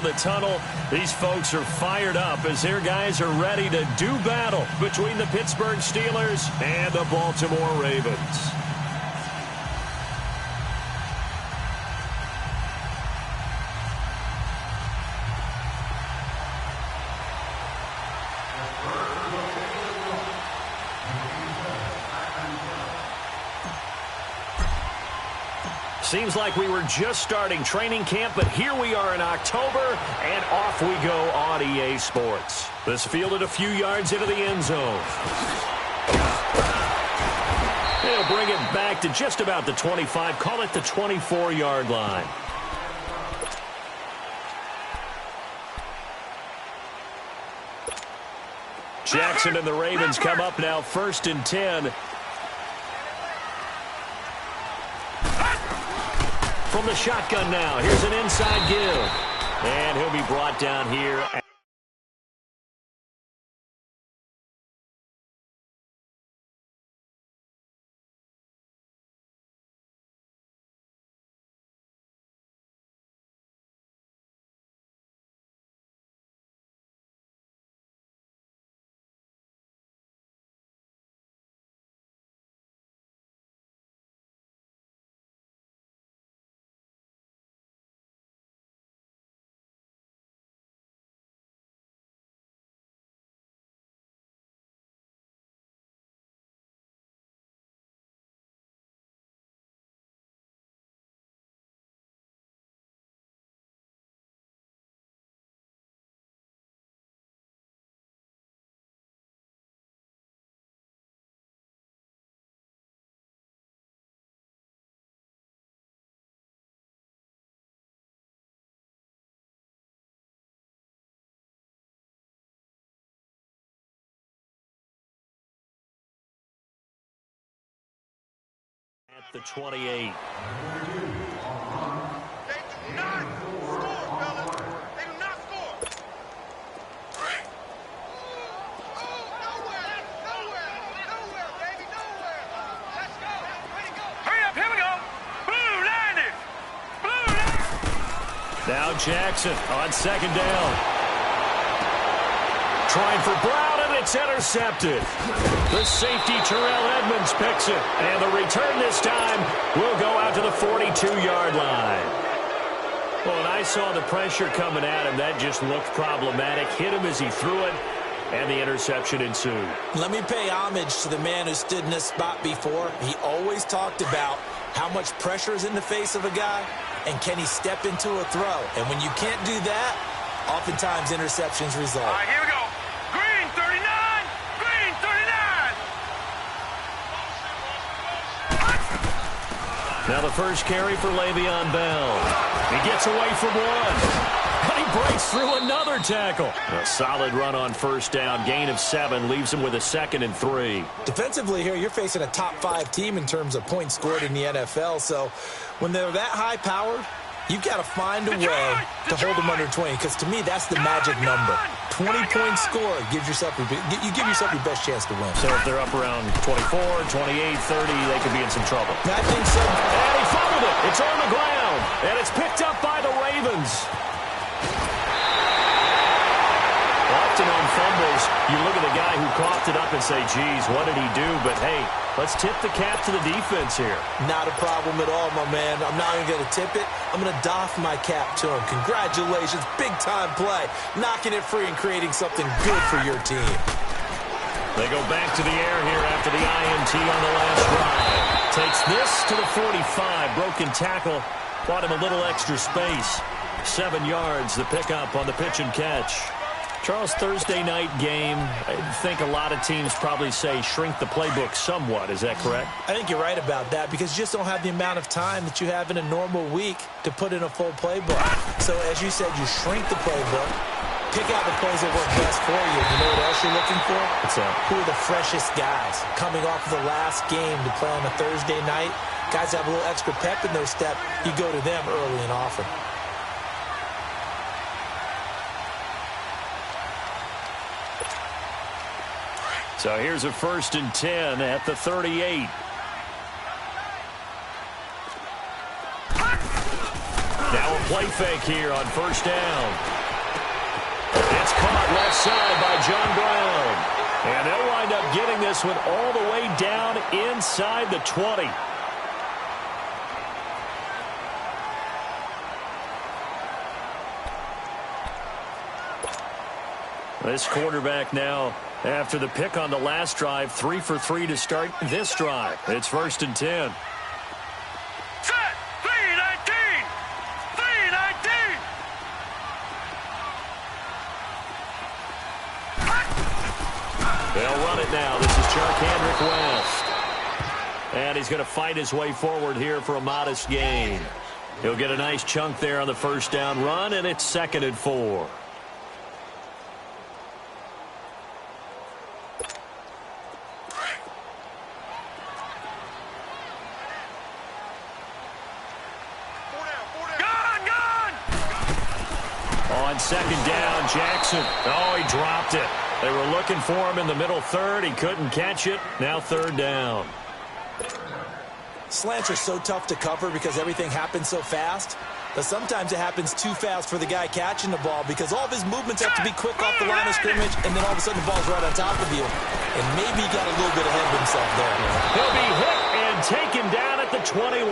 of the tunnel. These folks are fired up as their guys are ready to do battle between the Pittsburgh Steelers and the Baltimore Ravens. Seems like we were just starting training camp, but here we are in October, and off we go on EA Sports. This fielded a few yards into the end zone. They'll bring it back to just about the 25, call it the 24-yard line. Jackson and the Ravens come up now, 1st and 10. From the shotgun now, here's an inside give. And he'll be brought down here. At the 28. They do not score, fellas. They do not score. Nowhere, baby, nowhere. Let's go. Ready, go. Hurry up, here we go. Blue line. Now Jackson on 2nd down. Trying for Brown, and it's intercepted. The safety, Terrell Edmonds, picks it. And the return this time will go out to the 42-yard line. Well, when I saw the pressure coming at him, that just looked problematic. Hit him as he threw it, and the interception ensued. Let me pay homage to the man who stood in this spot before. He always talked about how much pressure is in the face of a guy, and can he step into a throw. And when you can't do that, oftentimes interceptions result. All right, here we go. Green 39. Green 39. Now the first carry for Le'Veon Bell. He gets away from one. And he breaks through another tackle. A solid run on 1st down. Gain of 7 leaves him with a 2nd and 3. Defensively here, you're facing a top 5 team in terms of points scored in the NFL. So when they're that high-powered, you've got to find a way to hold them under 20, because to me, that's the magic number. 20-point score gives yourself you give yourself your best chance to win. So if they're up around 24, 28, 30, they could be in some trouble. I think so. And he fumbled it. It's on the ground. And it's picked up by the Ravens. Often on fumbles, you look at the guy who coughed it up and say, geez, what did he do? But, hey, let's tip the cap to the defense here. Not a problem at all, my man. I'm not even going to tip it. I'm going to doff my cap to him. Congratulations. Big-time play. Knocking it free and creating something good for your team. They go back to the air here after the INT on the last drive. Takes this to the 45. Broken tackle. Bought him a little extra space. 7 yards, the pickup on the pitch and catch. Charles, Thursday night game, I think a lot of teams probably say shrink the playbook somewhat. Is that correct? I think you're right about that, because you just don't have the amount of time that you have in a normal week to put in a full playbook. So, as you said, you shrink the playbook, pick out the plays that work best for you. You know what else you're looking for? What's that? Who are the freshest guys coming off of the last game to play on a Thursday night? Guys that have a little extra pep in their step, you go to them early and often. So here's a 1st and 10 at the 38. Now a play fake here on first down. It's caught left side by John Brown. And they'll wind up getting this one all the way down inside the 20. This quarterback now, after the pick on the last drive, 3 for 3 to start this drive. It's 1st and 10. Set. 3-19. 3-19. They'll run it now. This is Charkandrick West. And he's going to fight his way forward here for a modest gain. He'll get a nice chunk there on the first down run, and it's 2nd and 4. On 2nd down, Jackson. Oh, he dropped it. They were looking for him in the middle third. He couldn't catch it. Now 3rd down. Slants are so tough to cover because everything happens so fast. But sometimes it happens too fast for the guy catching the ball because all of his movements have to be quick off the line of scrimmage, and then all of a sudden the ball's right on top of you. And maybe he got a little bit ahead of himself there. He'll be hit and taken down at the 21.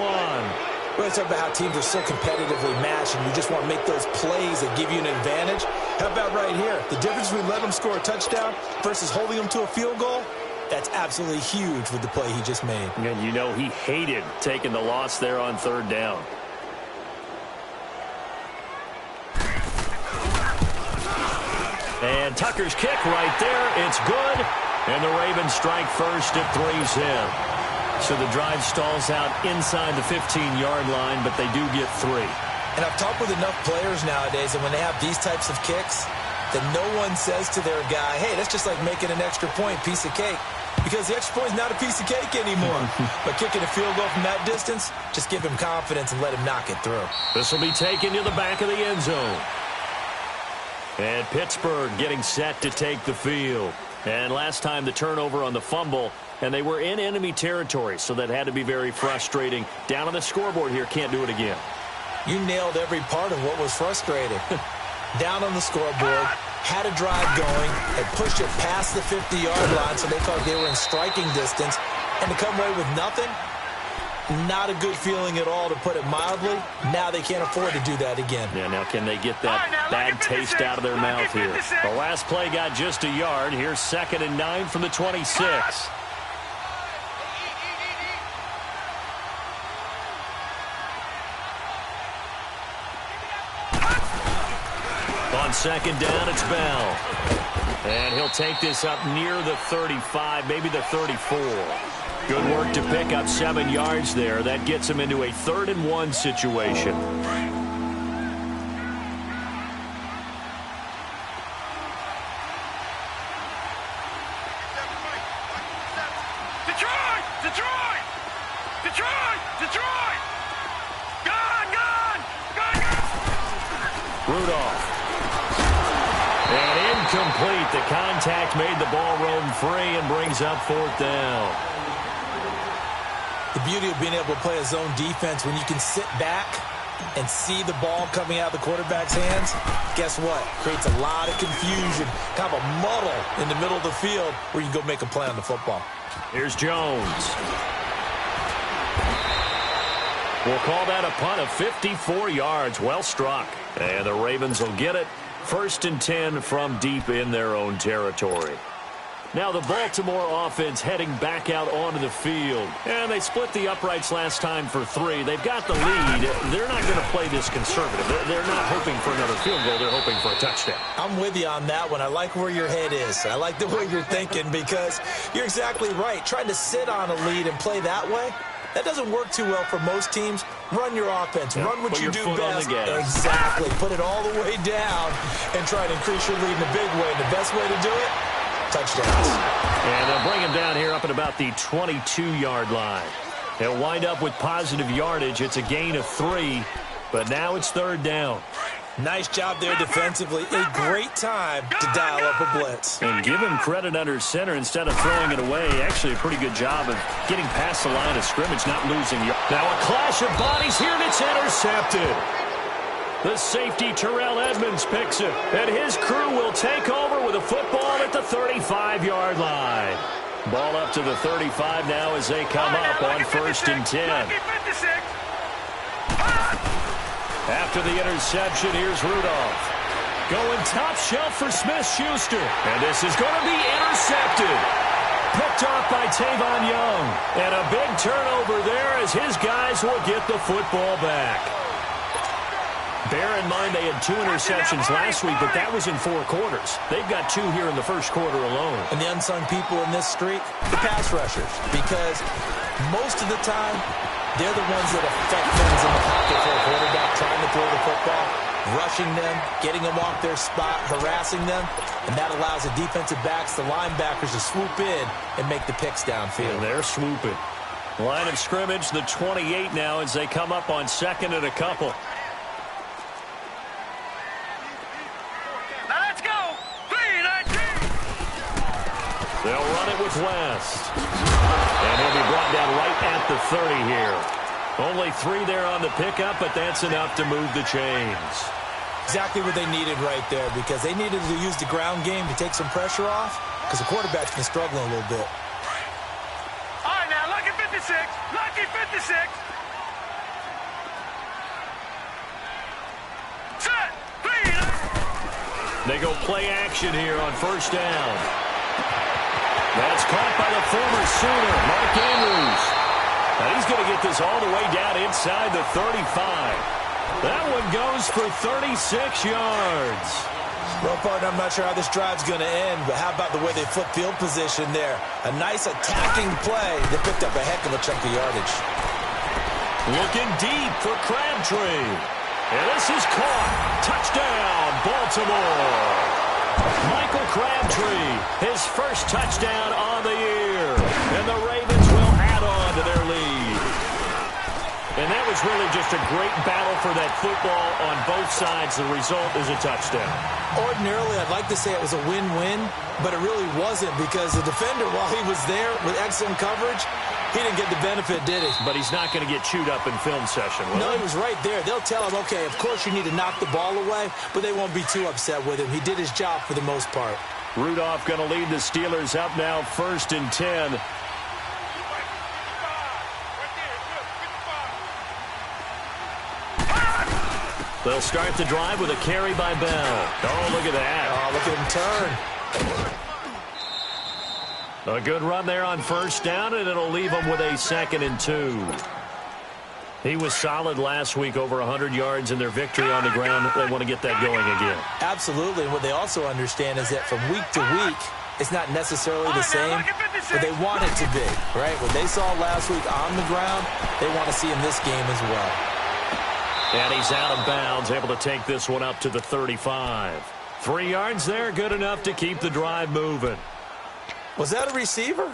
We're going to talk about how teams are so competitively matched, and you just want to make those plays that give you an advantage. How about right here? The difference between letting them score a touchdown versus holding them to a field goal, that's absolutely huge with the play he just made. And you know he hated taking the loss there on 3rd down. And Tucker's kick right there. It's good. And the Ravens strike first at 3-zip. So the drive stalls out inside the 15-yard line, but they do get 3. And I've talked with enough players nowadays, and when they have these types of kicks, that no one says to their guy, hey, that's just like making an extra point, piece of cake. Because the extra point is not a piece of cake anymore. But kicking a field goal from that distance, just give him confidence and let him knock it through. This will be taken to the back of the end zone. And Pittsburgh getting set to take the field. And last time the turnover on the fumble, and they were in enemy territory, so that had to be very frustrating. Down on the scoreboard here, can't do it again. You nailed every part of what was frustrating. Down on the scoreboard, had a drive going, had pushed it past the 50-yard line, so they thought they were in striking distance, and to come away with nothing, not a good feeling at all, to put it mildly. Now they can't afford to do that again. Yeah, now can they get that bad taste out of their mouth here? The last play got just a yard. Here's 2nd and 9 from the 26. On 2nd down, it's Bell. And he'll take this up near the 35, maybe the 34. Good work to pick up 7 yards there. That gets him into a 3rd and 1 situation. Detroit! Detroit! Detroit! Detroit! Gone! Gone! Gone! Rudolph. And incomplete. The contact made the ball roam free and brings up 4th down. The beauty of being able to play a zone defense when you can sit back and see the ball coming out of the quarterback's hands, guess what? Creates a lot of confusion, kind of a muddle in the middle of the field where you can go make a play on the football. Here's Jones. We'll call that a punt of 54 yards. Well struck. And the Ravens will get it. 1st and 10 from deep in their own territory. Now the Baltimore offense heading back out onto the field. And they split the uprights last time for 3. They've got the lead. They're not going to play this conservative. They're not hoping for another field goal. They're hoping for a touchdown. I'm with you on that one. I like where your head is. I like the way you're thinking because you're exactly right. Trying to sit on a lead and play that way, that doesn't work too well for most teams. Run your offense. Yeah, run what you do best. Exactly. Put it all the way down and try to increase your lead in a big way. And the best way to do it, touchdowns. And they'll bring him down here up at about the 22-yard line. They'll wind up with positive yardage. It's a gain of 3, but now it's 3rd down. Nice job there defensively. A great time to dial up a blitz. And give him credit under center instead of throwing it away. Actually, a pretty good job of getting past the line of scrimmage, not losing yards. Now a clash of bodies here, and it's intercepted. The safety, Terrell Edmonds, picks it. And his crew will take over with a football at the 35-yard line. Ball up to the 35 now as they come up on 1st and 10. After the interception, here's Rudolph. Going top shelf for Smith-Schuster. And this is going to be intercepted. Picked off by Tavon Young. And a big turnover there as his guys will get the football back. Bear in mind they had 2 interceptions last week, but that was in 4 quarters. They've got 2 here in the 1st quarter alone. And the unsung people in this streak, the pass rushers. Because most of the time, they're the ones that affect things in the pocket for a quarterback, trying to throw the football, rushing them, getting them off their spot, harassing them. And that allows the defensive backs, the linebackers, to swoop in and make the picks downfield. And they're swooping. Line of scrimmage, the 28 now as they come up on 2nd and a couple. They'll run it with West. And he'll be brought down right at the 30 here. Only 3 there on the pickup, but that's enough to move the chains. Exactly what they needed right there, because they needed to use the ground game to take some pressure off, because the quarterback's been struggling a little bit. All right, now, lucky 56. Lucky 56. Set. Please. They go play action here on 1st down. That's caught by the former Sooner, Mark Andrews. Now he's going to get this all the way down inside the 35. That one goes for 36 yards. Well, partner, I'm not sure how this drive's going to end, but how about the way they flip field position there? A nice attacking play that picked up a heck of a chunk of yardage. Looking deep for Crabtree. And this is caught. Touchdown, Baltimore. Michael Crabtree, his first touchdown on the year. And the Ravens will add on to their lead. And that was really just a great battle for that football on both sides. The result is a touchdown. Ordinarily, I'd like to say it was a win-win, but it really wasn't, because the defender, while he was there with excellent coverage, he didn't get the benefit, did he? But he's not going to get chewed up in film session, will No, he? he was right there. They'll tell him, okay, of course you need to knock the ball away, but they won't be too upset with him. He did his job for the most part. Rudolph going to lead the Steelers up now 1st and 10. They'll start the drive with a carry by Bell. Oh, look at that. Oh, look at him turn. A good run there on 1st down, and it'll leave him with a 2nd and 2. He was solid last week, over 100 yards in their victory on the ground. They want to get that going again. Absolutely. And what they also understand is that from week to week, it's not necessarily the same, but they want it to be, right? What they saw last week on the ground, they want to see in this game as well. And he's out of bounds, able to take this one up to the 35. 3 yards there, good enough to keep the drive moving. Was that a receiver?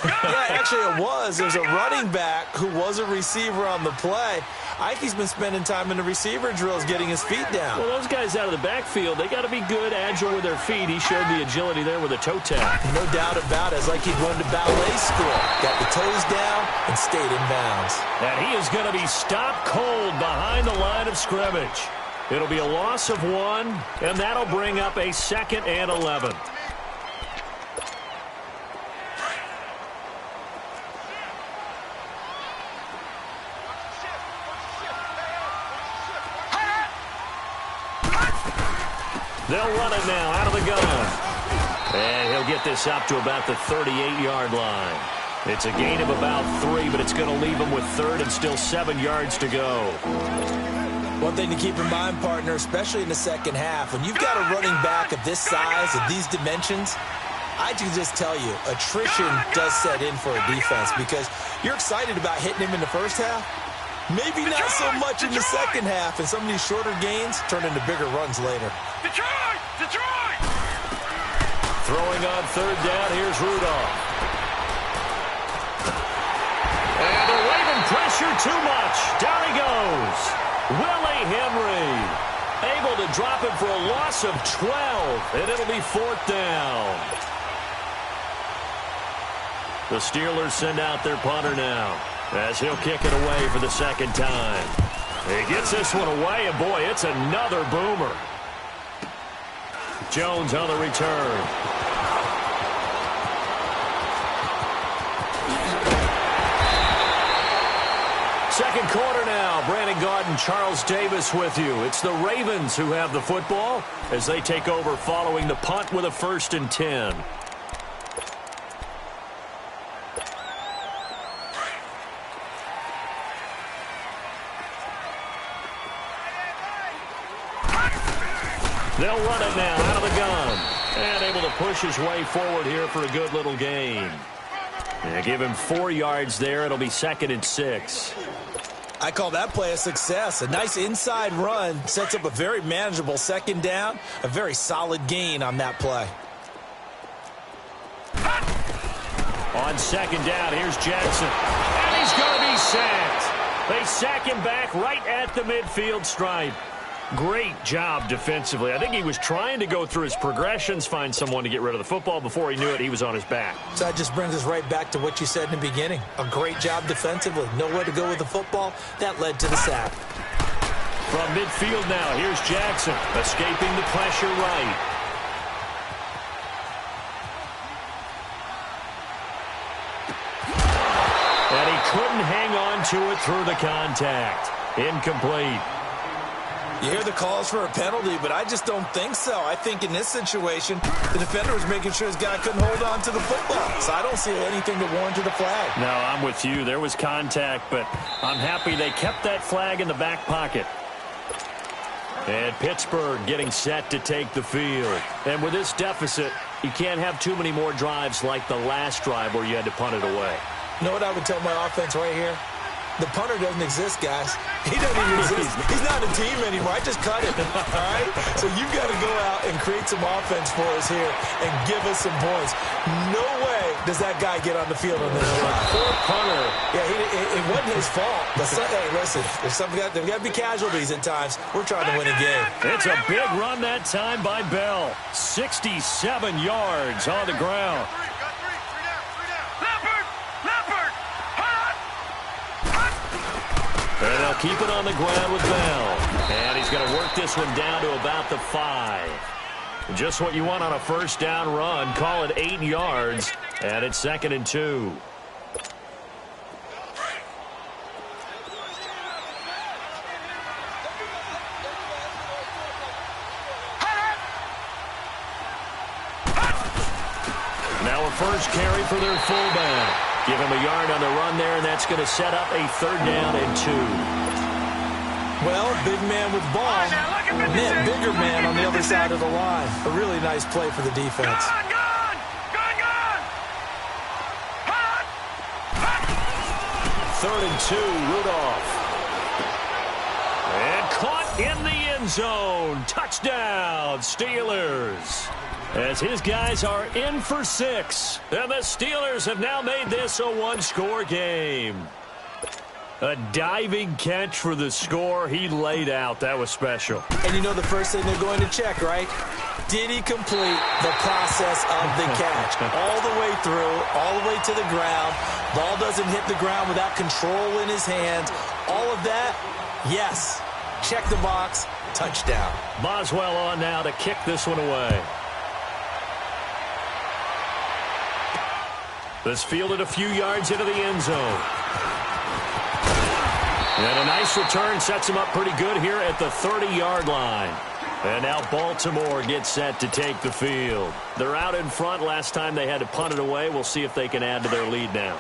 Yeah, actually it was. There's a running back who was a receiver on the play. I think he's been spending time in the receiver drills getting his feet down. Well, those guys out of the backfield, they got to be good, agile with their feet. He showed the agility there with a toe tap. No doubt about it. It's like he'd gone to ballet school. Got the toes down and stayed in bounds. And he is going to be stopped cold behind the line of scrimmage. It'll be a loss of 1, and that'll bring up a 2nd and 11. They'll run it now out of the gun. And he'll get this up to about the 38-yard line. It's a gain of about 3, but it's going to leave him with 3rd and still 7 yards to go. One thing to keep in mind, partner, especially in the second half, when you've got a running back of this size, of these dimensions, I can just tell you, attrition does set in for a defense, because you're excited about hitting him in the first half. Maybe not so much in the second half, and some of these shorter gains turn into bigger runs later. Detroit! Detroit! Throwing on 3rd down, here's Rudolph. And they're waving pressure too much. Down he goes. Willie Henry able to drop it for a loss of 12, and it'll be 4th down. The Steelers send out their punter now, as he'll kick it away for the 2nd time. He gets this one away, and boy, it's another boomer. Jones on the return. Second quarter now. Brandon Gaud and Charles Davis with you. It's the Ravens who have the football as they take over following the punt with a 1st and 10. They'll run it now out of the gun. And able to push his way forward here for a good little gain. They give him 4 yards there. It'll be 2nd and 6. I call that play a success. A nice inside run sets up a very manageable 2nd down. A very solid gain on that play. On 2nd down, here's Jackson. And he's going to be sacked. They sack him back right at the midfield stripe. Great job defensively. I think he was trying to go through his progressions, find someone to get rid of the football. Before he knew it, he was on his back. So that just brings us right back to what you said in the beginning. A great job defensively. Nowhere to go with the football. That led to the sack. From midfield now, here's Jackson. Escaping the pressure right. And he couldn't hang on to it through the contact. Incomplete. You hear the calls for a penalty, but I just don't think so. I think in this situation, the defender was making sure his guy couldn't hold on to the football. So I don't see anything to warrant the flag. No, I'm with you. There was contact, but I'm happy they kept that flag in the back pocket. And Pittsburgh getting set to take the field. And with this deficit, you can't have too many more drives like the last drive where you had to punt it away. You know what I would tell my offense right here? The punter doesn't exist, guys. He doesn't even exist. He's not a team anymore. I just cut it, all right? So you've got to go out and create some offense for us here and give us some points. No way does that guy get on the field on this drive. Poor punter. Yeah, it wasn't his fault. But hey, listen, there's got to be casualties at times. We're trying to win a game. It's a big run that time by Bell. 67 yards on the ground. And they'll keep it on the ground with Bell. And he's going to work this one down to about the 5. Just what you want on a 1st down run. Call it 8 yards. And it's 2nd and 2. Now a first carry for their fullback. Give him a yard on the run there, and that's going to set up a 3rd down and 2. Well, big man with ball meant bigger man on the other side of the line. A really nice play for the defense. Gone! 3rd and 2, Rudolph. And caught in the end zone. Touchdown, Steelers. As his guys are in for 6. And the Steelers have now made this a 1-score game. A diving catch for the score. He laid out. That was special. And you know the first thing they're going to check, right? Did he complete the process of the catch? All the way through, all the way to the ground. Ball doesn't hit the ground without control in his hands. All of that, yes. Check the box. Touchdown. Boswell on now to kick this one away. This fielded a few yards into the end zone. And a nice return sets him up pretty good here at the 30-yard line. And now Baltimore gets set to take the field. They're out in front. Last time they had to punt it away. We'll see if they can add to their lead now.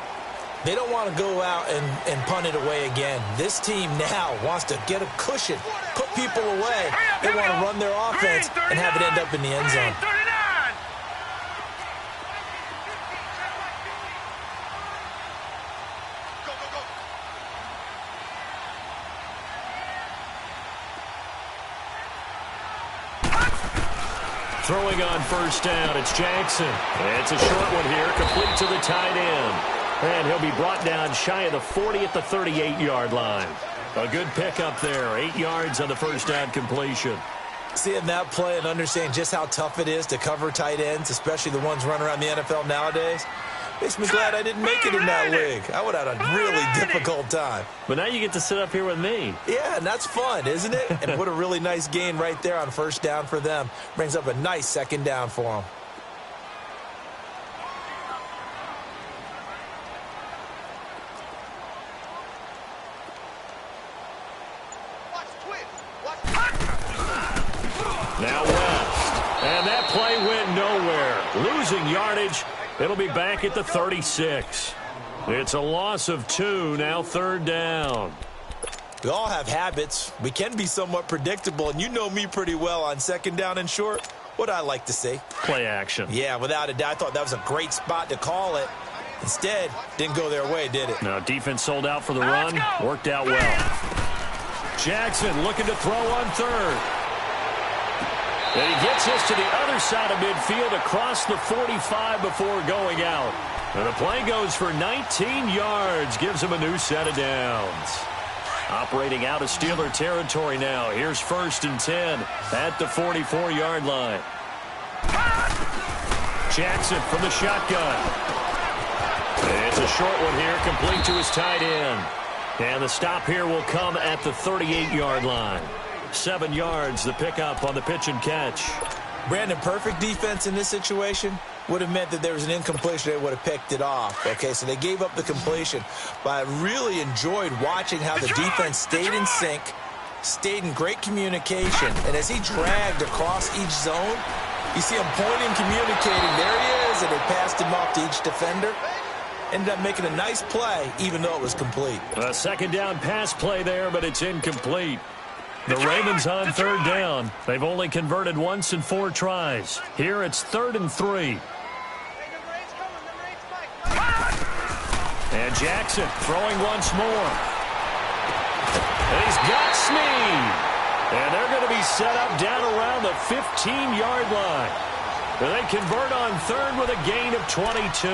They don't want to go out and punt it away again. This team now wants to get a cushion, put people away. They want to run their offense and have it end up in the end zone. Throwing on 1st down, it's Jackson. It's a short one here, complete to the tight end. And he'll be brought down shy of the 40 at the 38-yard line. A good pickup there, 8 yards on the 1st down completion. Seeing that play and understanding just how tough it is to cover tight ends, especially the ones running around the NFL nowadays, Makes me glad I didn't make it in that league. I would have had a really difficult time. But now you get to sit up here with me. Yeah, and that's fun, isn't it? And what a really nice gain right there on first down for them. Brings up a nice second down for them. Now West. And that play went nowhere. Losing yardage. It'll be back at the 36. It's a loss of 2, now third down. We all have habits. We can be somewhat predictable, and you know me pretty well on second down and short. What I like to see. Play action. Yeah, without a doubt. I thought that was a great spot to call it. Instead, didn't go their way, did it? Now defense sold out for the run. Worked out well. Jackson looking to throw on third. And he gets this to the other side of midfield across the 45 before going out. And the play goes for 19 yards. Gives him a new set of downs. Operating out of Steeler territory now. Here's 1st and 10 at the 44-yard line. Jackson from the shotgun. It's a short one here, complete to his tight end. And the stop here will come at the 38-yard line. 7 yards, the pickup on the pitch and catch. Brandon, perfect defense in this situation would have meant that there was an incompletion. They would have picked it off. Okay, so they gave up the completion. But I really enjoyed watching how the defense stayed in sync, stayed in great communication. And as he dragged across each zone, you see him pointing, communicating. There he is, and they passed him off to each defender. Ended up making a nice play, even though it was complete. A second down pass play there, but it's incomplete. The Ravens on third down. They've only converted once in 4 tries. Here it's 3rd and 3. And Jackson throwing once more. And he's got Snead. And they're going to be set up down around the 15-yard line. And they convert on third with a gain of 22.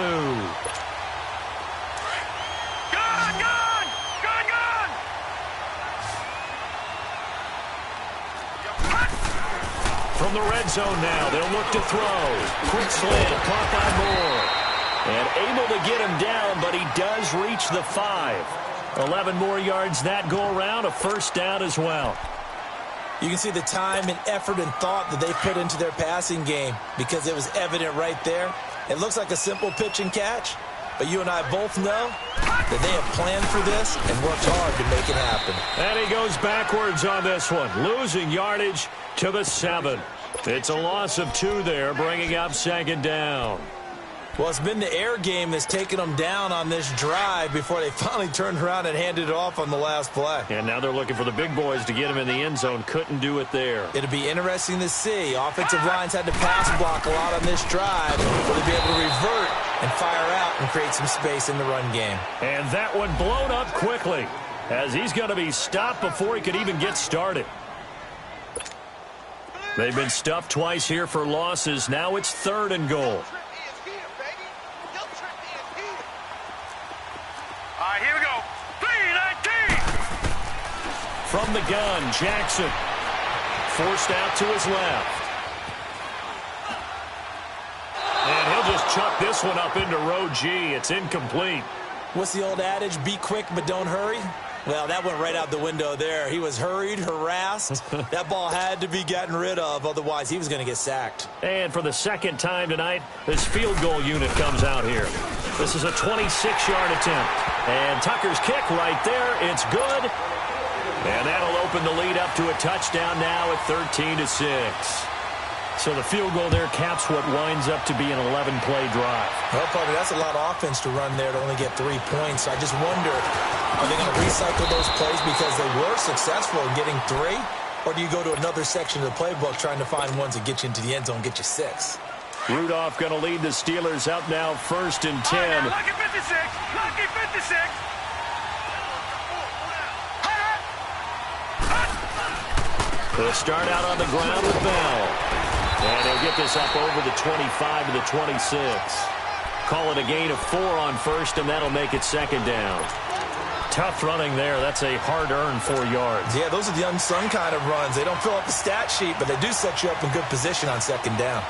From the red zone now, they'll look to throw. Quick slant, caught by Moore. And able to get him down, but he does reach the 5. 11 more yards that go around, a first down as well. You can see the time and effort and thought that they put into their passing game because it was evident right there. It looks like a simple pitch and catch, but you and I both know that they have planned for this and worked hard to make it happen. And he goes backwards on this one, losing yardage to the 7. It's a loss of 2 there, bringing up second down. Well, it's been the air game that's taken them down on this drive before they finally turned around and handed it off on the last play. And now they're looking for the big boys to get him in the end zone. Couldn't do it there. It'll be interesting to see. Offensive lines had to pass block a lot on this drive. Will they be able to revert and fire out and create some space in the run game? And that one blown up quickly as he's going to be stopped before he could even get started. They've been stuffed twice here for losses. Now it's 3rd and goal. Here we go. 3-19. From the gun, Jackson. Forced out to his left. And he'll just chuck this one up into row G. It's incomplete. What's the old adage? Be quick, but don't hurry. Well, that went right out the window there. He was hurried, harassed. That ball had to be gotten rid of, otherwise he was going to get sacked. And for the second time tonight, this field goal unit comes out here. This is a 26-yard attempt. And Tucker's kick right there. It's good. And that'll open the lead up to a touchdown now at 13-6. So the field goal there caps what winds up to be an 11-play drive. Well, partner, that's a lot of offense to run there to only get 3 points. I just wonder, are they going to recycle those plays because they were successful in getting 3? Or do you go to another section of the playbook trying to find ones that get you into the end zone and get you 6? Rudolph going to lead the Steelers up now 1st and 10. Oh, yeah, lucky 56. Lucky 56. They'll start out on the ground with Bell. And he'll get this up over the 25 to the 26. Call it a gain of 4 on first, and that'll make it second down. Tough running there. That's a hard-earned 4 yards. Yeah, those are the unsung kind of runs. They don't fill up the stat sheet, but they do set you up in good position on second down.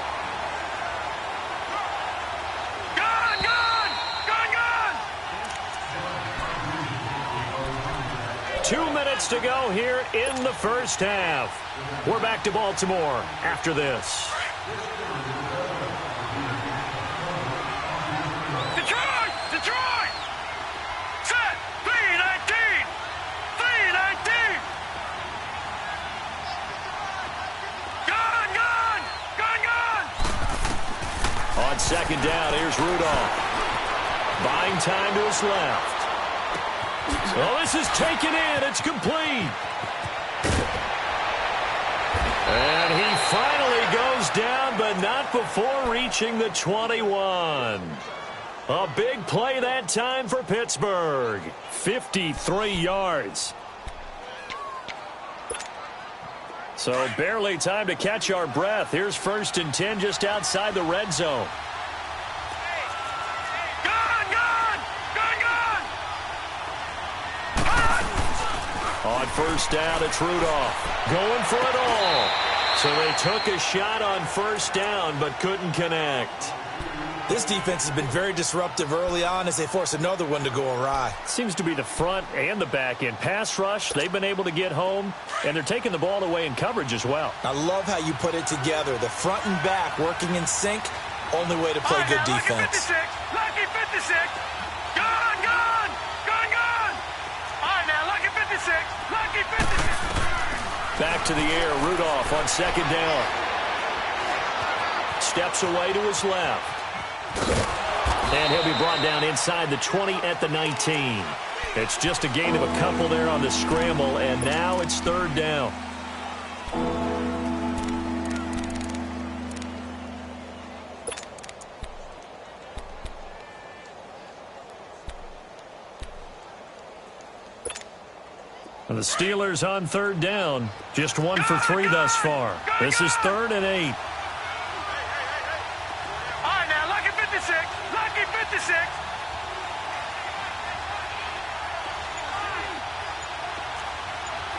Gun! minutes to go here in the first half. We're back to Baltimore after this. Detroit! Set! 3-19! 3-19! Gone! On second down, here's Rudolph. Buying time to his left. Oh, this is taken in. It's complete. And he finally goes down, but not before reaching the 21. A big play that time for Pittsburgh. 53 yards. So barely time to catch our breath. Here's 1st and 10 just outside the red zone. On first down, it's Rudolph. Going for it all. So they took a shot on first down, but couldn't connect. This defense has been very disruptive early on as they force another one to go awry. Seems to be the front and the back end. Pass rush, they've been able to get home, and they're taking the ball away in coverage as well. I love how you put it together. The front and back working in sync. Only way to play good defense. Lucky 56! Gone! All right, now, Lucky 56! Lucky 56! Back to the air, Rudolph on second down. Steps away to his left. And he'll be brought down inside the 20 at the 19. It's just a gain of a couple there on the scramble, and now it's third down. And the Steelers on third down. Just 1 for 3 thus far. This is 3rd and 8. All right, now, Lucky 56! Lucky 56!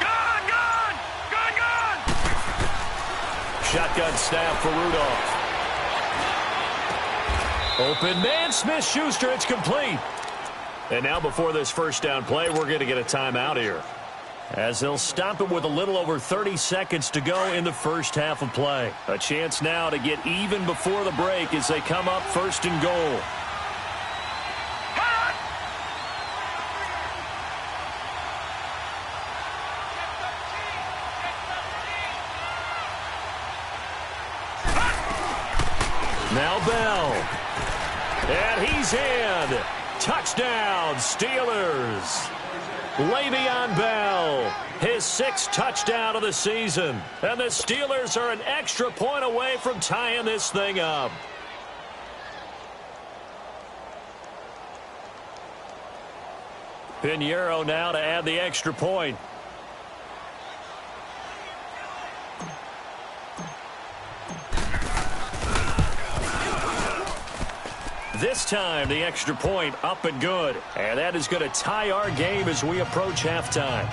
Gone! Shotgun snap for Rudolph. Open man, Smith-Schuster, it's complete. And now before this first down play, we're going to get a timeout here, as they'll stop it with a little over 30 seconds to go in the first half of play. A chance now to get even before the break as they come up 1st and goal. Now Bell. And he's in. Touchdown, Steelers. Le'Veon Bell, his 6th touchdown of the season. And the Steelers are an extra point away from tying this thing up. Pinheiro now to add the extra point. This time, the extra point up and good. And that is going to tie our game as we approach halftime.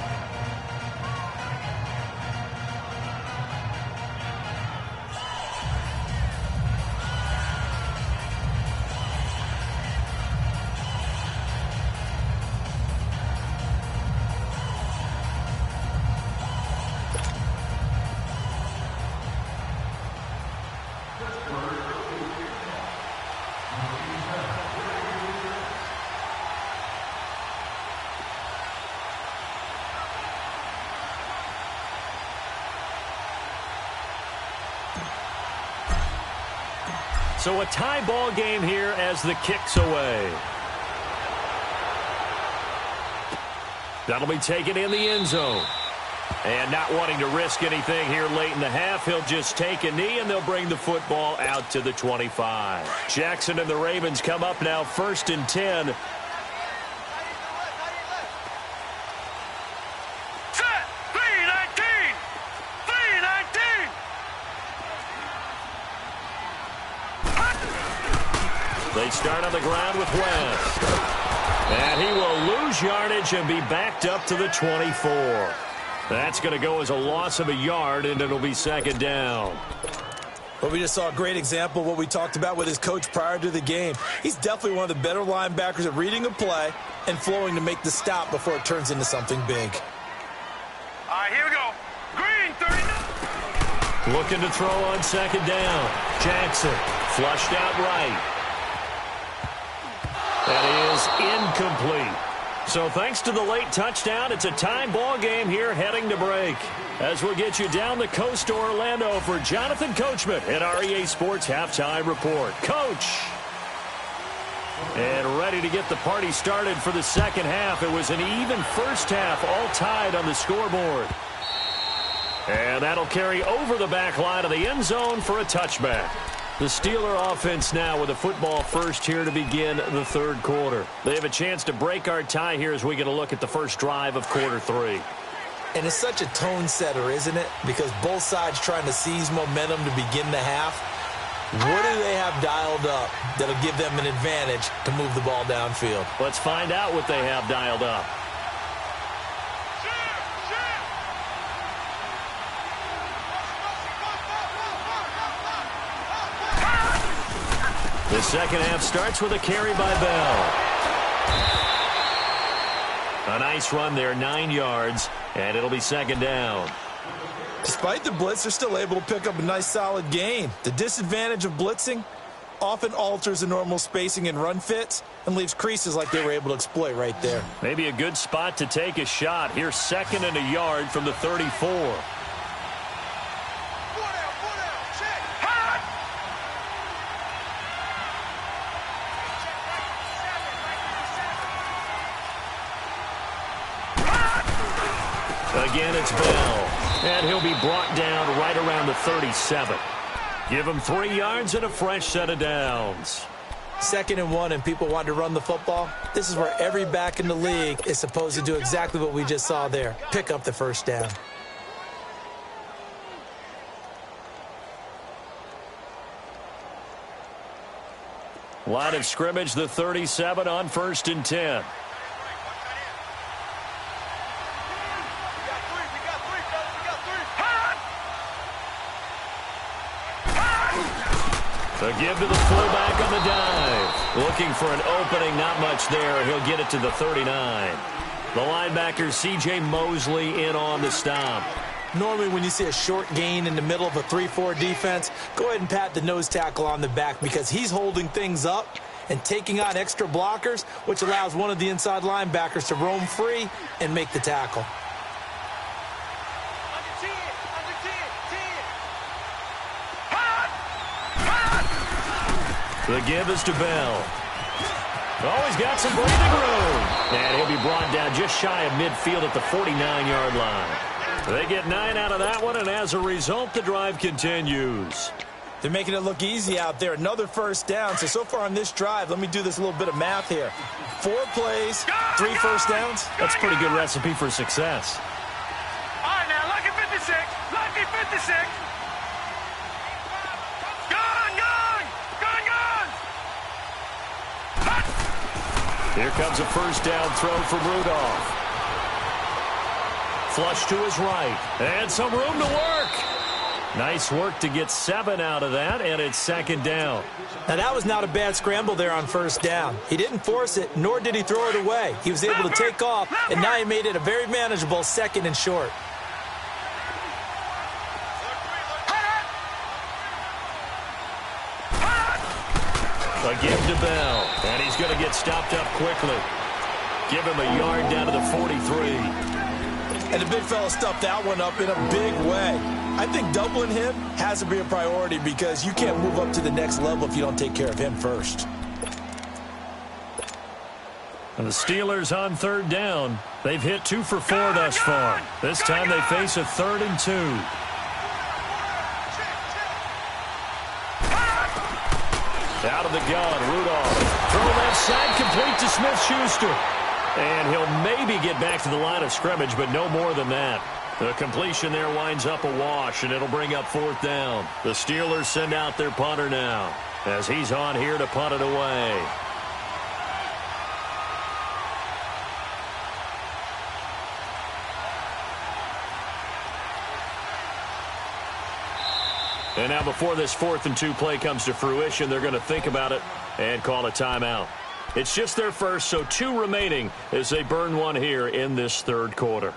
So a tie ball game here as the kick's away. That'll be taken in the end zone. And not wanting to risk anything here late in the half, he'll just take a knee and they'll bring the football out to the 25. Jackson and the Ravens come up now 1st and 10. They start on the ground with West. And he will lose yardage and be backed up to the 24. That's going to go as a loss of a yard, and it'll be 2nd down. Well, we just saw a great example of what we talked about with his coach prior to the game. He's definitely one of the better linebackers at reading a play and flowing to make the stop before it turns into something big. Looking to throw on second down. Jackson flushed out right. That is incomplete. So thanks to the late touchdown, it's a tie ball game here heading to break. As we'll get you down the coast to Orlando for Jonathan Coachman at our EA Sports Halftime Report. Coach! And ready to get the party started for the second half. It was an even first half, all tied on the scoreboard. And that'll carry over the back line of the end zone for a touchback. The Steeler offense now with a football first here to begin the third quarter. They have a chance to break our tie here as we get a look at the first drive of quarter three. And it's such a tone setter, isn't it? Because both sides trying to seize momentum to begin the half. What do they have dialed up that'll give them an advantage to move the ball downfield? Let's find out what they have dialed up. The second half starts with a carry by Bell. A nice run there, 9 yards, and it'll be second down. Despite the blitz, they're still able to pick up a nice solid gain. The disadvantage of blitzing often alters the normal spacing and run fits and leaves creases like they were able to exploit right there. Maybe a good spot to take a shot. Here's second and a yard from the 34. Again, it's Bell. And he'll be brought down right around the 37. Give him 3 yards and a fresh set of downs. 2nd and 1 and people want to run the football. This is where every back in the league is supposed to do exactly what we just saw there. Pick up the first down. Line of scrimmage, the 37 on 1st and 10. A give to the fullback on the dive. Looking for an opening, not much there. He'll get it to the 39. The linebacker, C.J. Mosley, in on the stop. Normally when you see a short gain in the middle of a 3-4 defense, go ahead and pat the nose tackle on the back because he's holding things up and taking on extra blockers, which allows one of the inside linebackers to roam free and make the tackle. The give is to Bell. Oh, he's got some breathing room. And he'll be brought down just shy of midfield at the 49-yard line. They get 9 out of that one, and as a result, the drive continues. They're making it look easy out there. Another first down. So far on this drive, let me do this little bit of math here. 4 plays, 3 first downs. That's a pretty good recipe for success. All right, now, lucky 56. Lucky 56. Here comes a first down throw from Rudolph. Flush to his right. And some room to work. Nice work to get 7 out of that, and it's second down. Now, that was not a bad scramble there on first down. He didn't force it, nor did he throw it away. He was able to take off, and now he made it a very manageable 2nd and short. A give to Bell, and he's going to get stopped up quickly. Give him a yard down to the 43. And the big fella stuffed that one up in a big way. I think doubling him has to be a priority because you can't move up to the next level if you don't take care of him first. And the Steelers on 3rd down. They've hit 2 for 4 thus far. This time they face a 3rd and 2. Out of the gun, Rudolph. Throw left side, complete to Smith-Schuster. And he'll maybe get back to the line of scrimmage, but no more than that. The completion there winds up a wash, and it'll bring up 4th down. The Steelers send out their punter now, as he's on here to punt it away. And now before this 4th and 2 play comes to fruition, they're going to think about it and call a timeout. It's just their first, so 2 remaining as they burn one here in this 3rd quarter.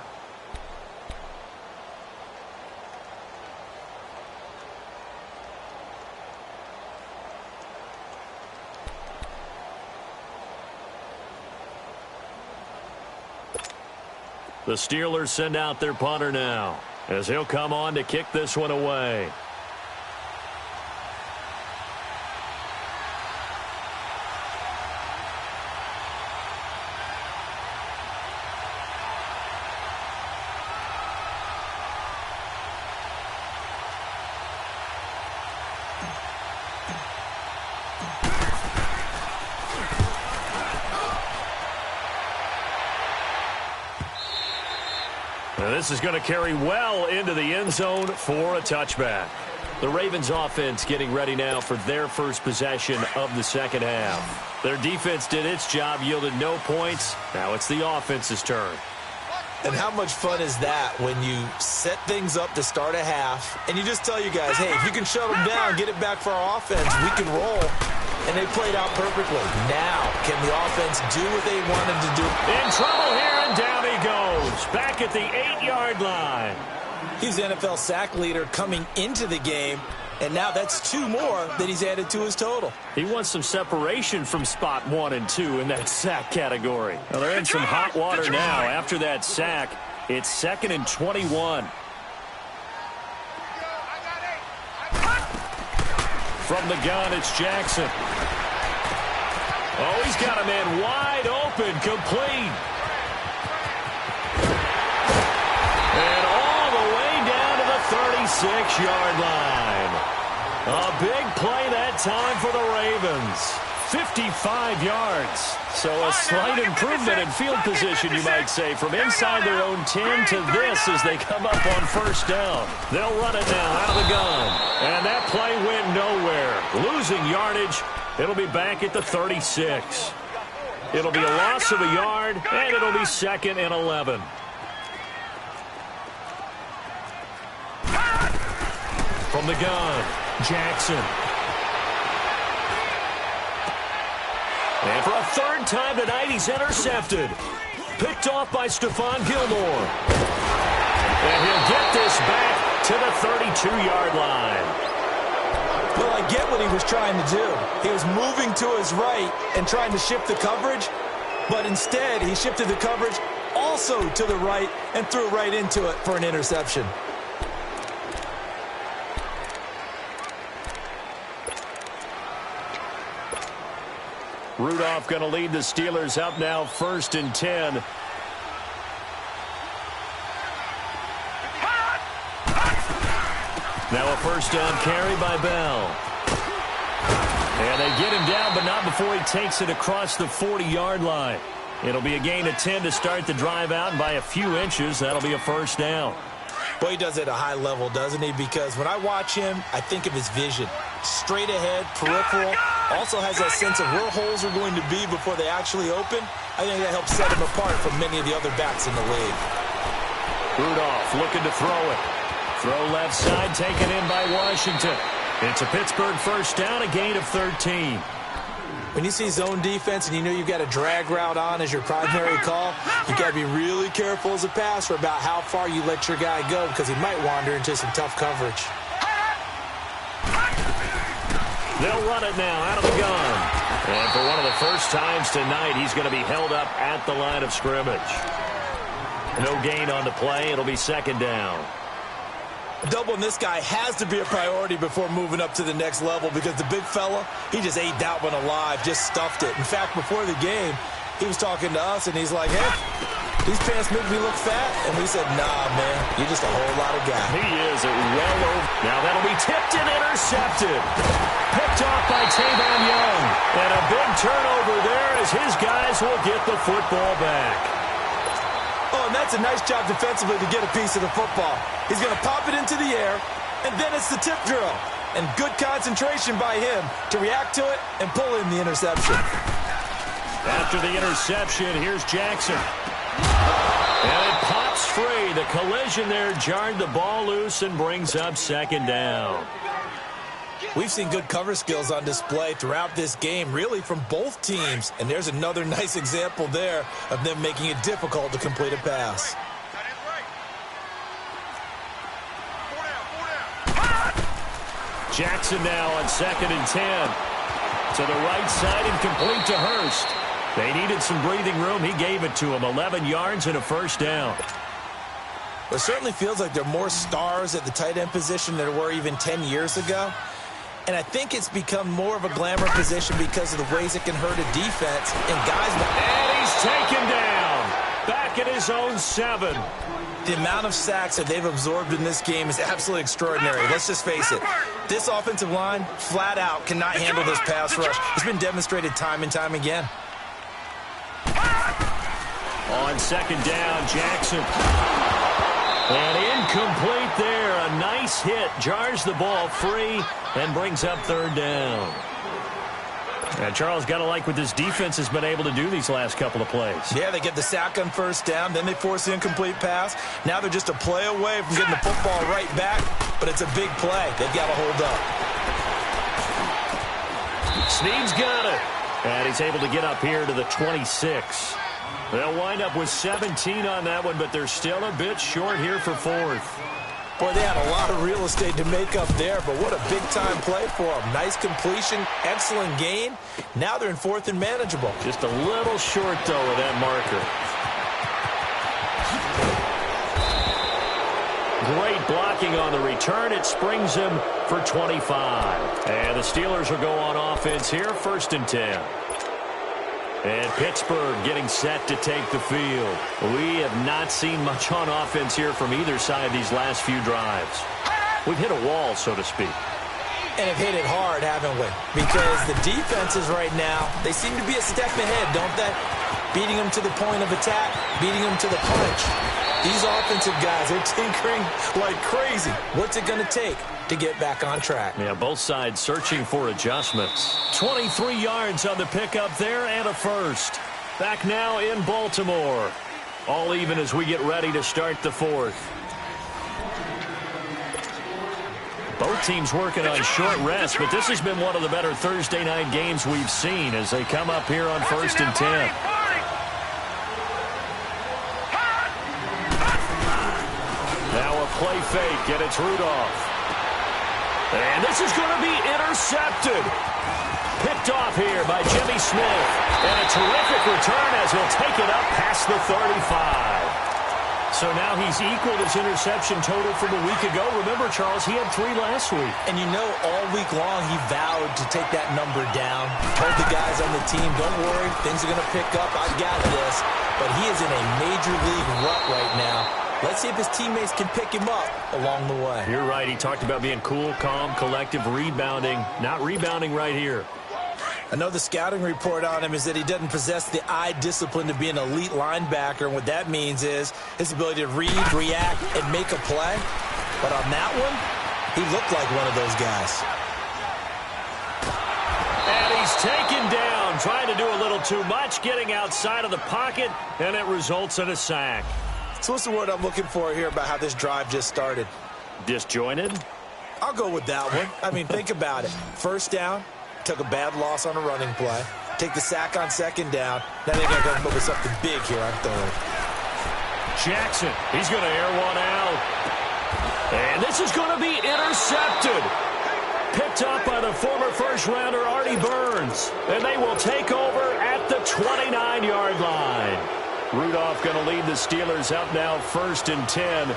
The Steelers send out their punter now, as he'll come on to kick this one away. This is going to carry well into the end zone for a touchback. The Ravens offense getting ready now for their first possession of the second half. Their defense did its job, yielded no points. Now it's the offense's turn. And how much fun is that when you set things up to start a half and you just tell you guys, hey, if you can shut them down, get it back for our offense, we can roll. And they played out perfectly. Now, can the offense do what they wanted to do? In trouble here, and down he goes. Back at the 8-yard line. He's the NFL sack leader coming into the game, and now that's 2 more that he's added to his total. He wants some separation from spot 1 and 2 in that sack category. Well, they're in some hot water now. After that sack, it's 2nd and 21. From the gun, it's Jackson. Oh, he's got a man wide open, complete. And all the way down to the 36-yard line. A big play that time for the Ravens. 55 yards. So a slight improvement in field position, you might say, from inside their own 10 to this as they come up on first down. They'll run it now out of the gun. And that play went nowhere. Losing yardage. It'll be back at the 36. It'll be a loss of a yard, and it'll be 2nd and 11. From the gun, Jackson. And for a 3rd time tonight, he's intercepted. Picked off by Stephon Gilmore. And he'll get this back to the 32-yard line. Well, I get what he was trying to do. He was moving to his right and trying to shift the coverage, but instead he shifted the coverage also to the right and threw right into it for an interception. Rudolph going to lead the Steelers up now 1st and 10. Now a first down carry by Bell. And they get him down, but not before he takes it across the 40-yard line. It'll be a gain of 10 to start the drive out, and by a few inches, that'll be a first down. Well, he does it at a high level, doesn't he? Because when I watch him, I think of his vision. Straight ahead, peripheral. Also has that sense of where holes are going to be before they actually open. I think that helps set him apart from many of the other backs in the league. Rudolph looking to throw it. Throw left side, taken in by Washington. It's a Pittsburgh first down, a gain of 13. When you see zone defense and you know you've got a drag route on as your primary call, you've got to be really careful as a passer about how far you let your guy go because he might wander into some tough coverage. They'll run it now out of the gun. And for one of the first times tonight, he's going to be held up at the line of scrimmage. No gain on the play. It'll be 2nd down. Doubling this guy has to be a priority before moving up to the next level because the big fella, he just ate that one alive, just stuffed it. In fact, before the game, he was talking to us, and he's like, hey, these pants make me look fat. And we said, nah, man, you're just a whole lot of guy. He is well over. Now that'll be tipped and intercepted. Picked off by Tavon Young. And a big turnover there as his guys will get the football back. Oh, and that's a nice job defensively to get a piece of the football. He's going to pop it into the air, and then it's the tip drill. And good concentration by him to react to it and pull in the interception. After the interception, here's Jackson. And it pops free. The collision there jarred the ball loose and brings up 2nd down. We've seen good cover skills on display throughout this game, really from both teams. And there's another nice example there of them making it difficult to complete a pass. Jackson now on 2nd and 10. To the right side and complete to Hurst. They needed some breathing room. He gave it to them. 11 yards and a first down. It certainly feels like there are more stars at the tight end position than there were even 10 years ago. And I think it's become more of a glamour position because of the ways it can hurt a defense. And guys... And he's taken down. Back at his own 7. The amount of sacks that they've absorbed in this game is absolutely extraordinary. Let's just face it. This offensive line, flat out, cannot handle this pass rush. It's been demonstrated time and time again. On second down, Jackson. And incomplete there. A nice hit. Jars the ball free and brings up third down. And Charles, got to like what this defense has been able to do these last couple of plays. Yeah, they get the sack on first down, then they force the incomplete pass. Now they're just a play away from getting the football right back, but it's a big play. They've got to hold up. Snead's got it. And he's able to get up here to the 26. They'll wind up with 17 on that one, but they're still a bit short here for fourth. Boy, they had a lot of real estate to make up there, but what a big-time play for them. Nice completion, excellent gain. Now they're in fourth and manageable. Just a little short, though, of that marker. Great blocking on the return. It springs him for 25. And the Steelers will go on offense here, first and 10. And Pittsburgh getting set to take the field. We have not seen much on offense here from either side these last few drives. We've hit a wall, so to speak. And have hit it hard, haven't we? Because the defenses right now, they seem to be a step ahead, don't they? Beating them to the point of attack, beating them to the punch. These offensive guys are tinkering like crazy. What's it going to take to get back on track? Yeah, both sides searching for adjustments. 23 yards on the pickup there and a first. Back now in Baltimore. All even as we get ready to start the fourth. Both teams working on short rest, but this has been one of the better Thursday night games we've seen as they come up here on first and 10. Play fake, and it's Rudolph. And this is going to be intercepted. Picked off here by Jimmy Smith. And a terrific return as he'll take it up past the 35. So now he's equaled his interception total from a week ago. Remember, Charles, he had 3 last week. And you know, all week long he vowed to take that number down. Told the guys on the team, don't worry, things are going to pick up. I got this. But he is in a major league rut right now. Let's see if his teammates can pick him up along the way. You're right. He talked about being cool, calm, collective, rebounding. Not rebounding right here. I know the scouting report on him is that he doesn't possess the eye discipline to be an elite linebacker. And what that means is his ability to read, react, and make a play. But on that one, he looked like one of those guys. And he's taken down, trying to do a little too much, getting outside of the pocket, and it results in a sack. So what's the word I'm looking for here about how this drive just started? Disjointed? I'll go with that one. I mean, think about it. First down, took a bad loss on a running play. Take the sack on second down. Now they're going to come up with something big here on third. Jackson, he's going to air one out. And this is going to be intercepted. Picked up by the former first-rounder Artie Burns. And they will take over at the 29-yard line. Rudolph going to lead the Steelers up now first and 10.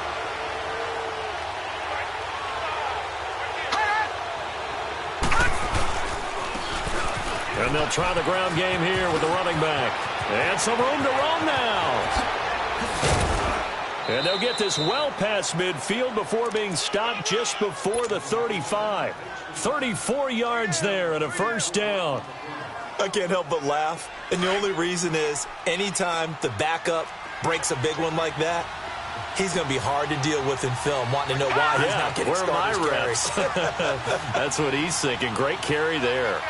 And they'll try the ground game here with the running back. And some room to roam now. And they'll get this well past midfield before being stopped just before the 35. 34 yards there and a first down. I can't help but laugh. And the only reason is anytime the backup breaks a big one like that, he's going to be hard to deal with in film, wanting to know why he's not getting starters carries. That's what he's thinking. Great carry there.